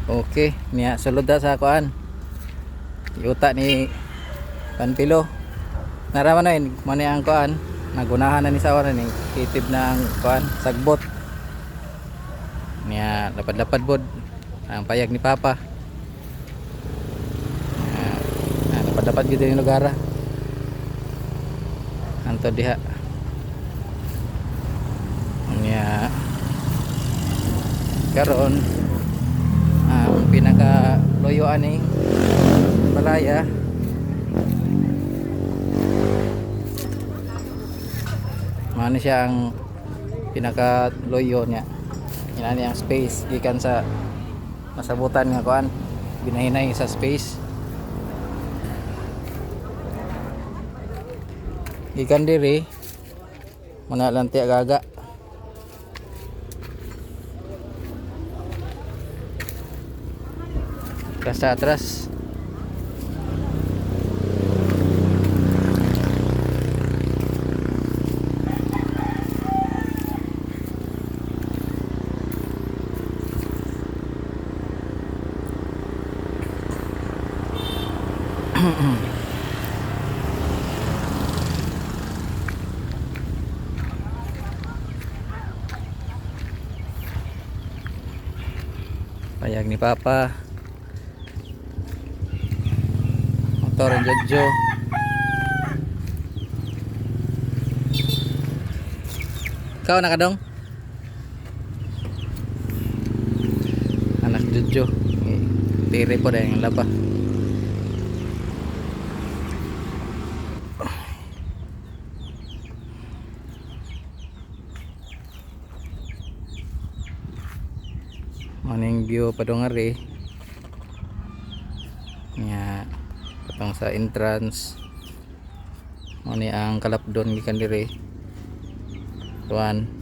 Okay, niya sulod da sa kuan. Yuta ni Panpilo. Naraman na yun, mani ang kuan. Nagunahan na ni sa oras ni kitib na ang kuan, sagbot. Niya lapad-lapad bod ang payag ni Papa. Lapad-lapad gid yung lugar. Anto diha. Niya karon ang pinaka loyoan ni balaya mano siya ang pinaka loyo niya inani ang space gikan sa masabutan nga kuan binahinay sa space gikan diri muna lang tiya gaga sa atras. Payag ni Papa. Motor ang Jojo. Ikaw nakadong? Anak Jojo. Tiri po dahil yung laba. Maning view padungari. Nya patong sa entrance. Mani ang kalapdon gikan diri. Tuan.